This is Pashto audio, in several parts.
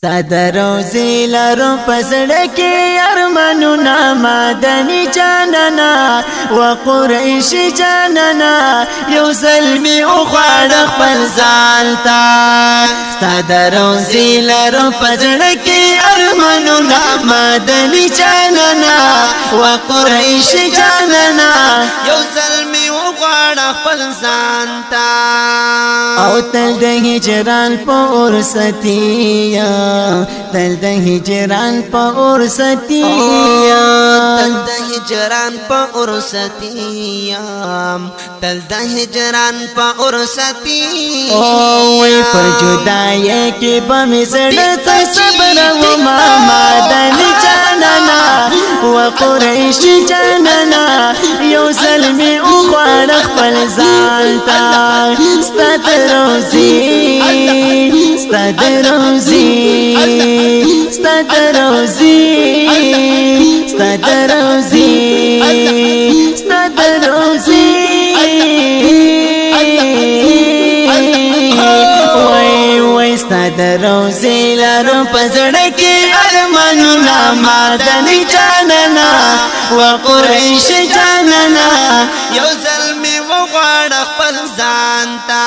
ستاد روزی لرو پسڑکی ارمانونا مادنی جاننا و قریش جاننا یو ظلمی اخواد خپل ځانتا ستاد روزی لرو پسڑکی ارمانونا مادنی جاننا و قریش جاننا یو ظلمی اخواد خپل ځانتا او تل د هجران په ورستیا تل د هجران په ورستیا تل د هجران په ورستیا تل د هجران په ورستیا او وی پر جدای کې بم زړه صبر و ما مادنی جاننا و قریش جاننا یو ظلمی او خوړ خپل ځان ته ستاد روزی ستاد روزی ستاد روزی ستاد روزی ستاد روزی وای وای ستاد روزی لرو پزړه کې ارمانونه مادنی جاننا و قریش جاننا یو ظلمی وغواړ خپل ځان ته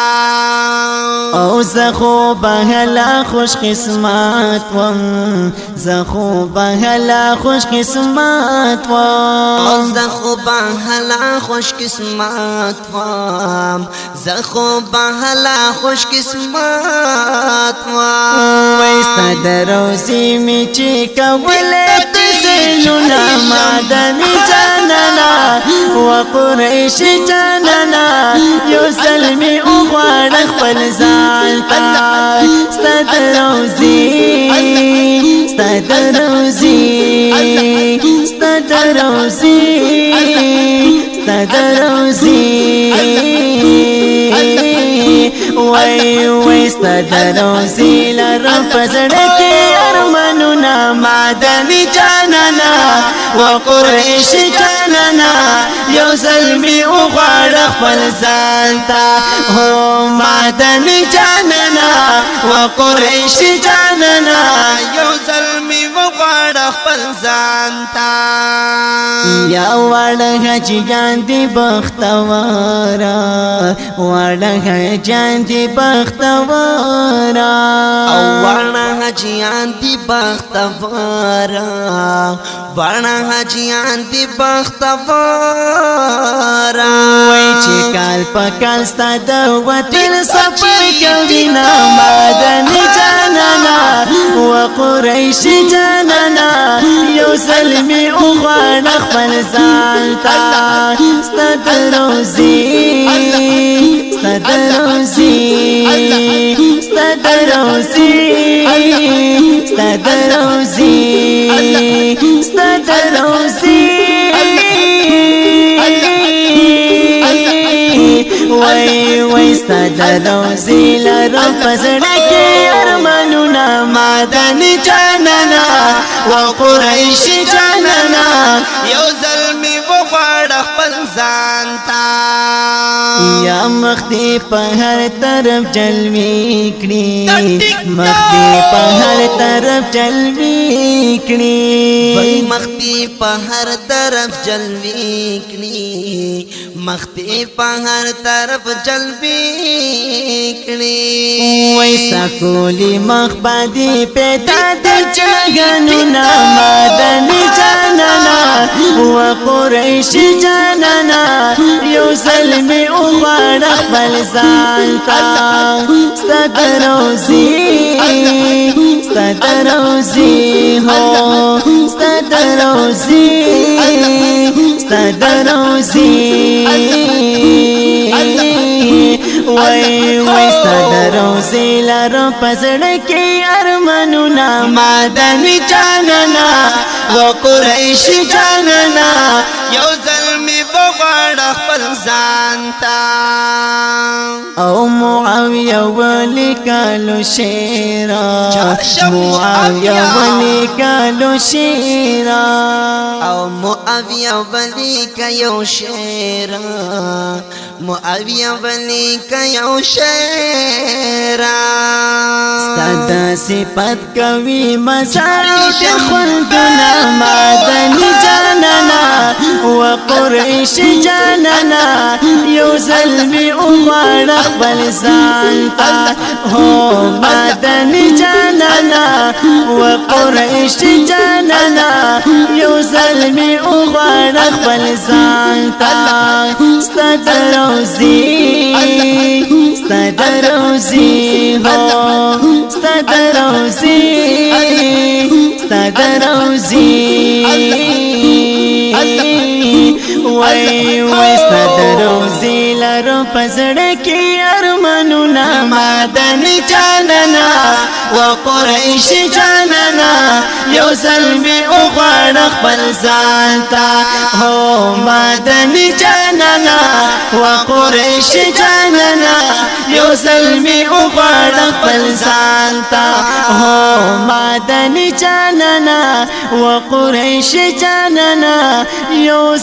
او زخو بهلا خوش قسمت وم زخو بهلا خوش قسمت او وم زخو بهلا خوش قسمت وم زخو بهلا خوش قسمت وم وای ستاد روزی می چې کوله تسلونا مادنی جاننا و قریش جاننا یو ظلمی او خوړ خپل ځان ته ستاد روزی ستاد روزی ستاد روزی ستاد روزی وای وای ستاد روزی لرو پزړه کې ارمانونه مادنی جاننا و قریش جاننا یو ظلمی او خوړ خپل ځان ته هو مادنی جاننا و قریش جاننا یو ظلمی وغواړ خپل ځان ته یا وړه حجیان دی بختوارا وړه حجیان دی بختوارا او وړه حجیان دی بختوارا وړه حجیان دی بختوارا وای چې کال په کال ستاد وطن سفر کوي نا مادنی جاننا و قریش جاننا یو ظلمی او خوړ خپل ځان ته ستاد روزی ستاد روزی ستاد روزی ستاد روزی ستاد روزی وای وای ستاد روزی لرو پزړه کې ارمانونه مادنی جاننا و قریش جاننا یو ظلمی وغواړ خپل ځان ته یا مخدی په هر طرف جلوی کړي مخدی په هر طرف جلوی کړي وای مختی په هر طرف جلوی کړي مختی په هر طرف جلوی کړي وای سکولی مخ باندې پیدا د جګنونا مادنی جاننا و قریش جاننا یو ظلمی او خوړ خپل ځان ته ستاد روزی ستاد روزی هو ستاد روزی ستاد روزی وای وای ستاد روزی لرو پزړه کې ارمانونه مادنی جاننا و قریش جاننا یو ظلمی وغواړه خپل ځان ته او معاویه ولیکلو شعرا معاویه ولیکلو شعرا او معاویه ولیک یو شعر معاویه ولیک یو شعر ستاد صفت کوي مساعد خلدنا مدني جاننا وقريش جاننا یو ظلمي اغوار اخبل زانتا هو مدني جاننا وقريش جاننا یو ظلمي اغوار اخبل زانتا ستاد روزي ستاد روزي ستاد روزي ستاد روزي وای وای ستاد روزي لارو پزړه کې ارمانونه مدني جاننا وقريش جاننا یو ظلمي اغوار خپل ځان ته هو مدني جاننا وقريش جاننا یو ظلمي اغوار خپل ځان ته هو مدني جاننا وقريش جاننا یو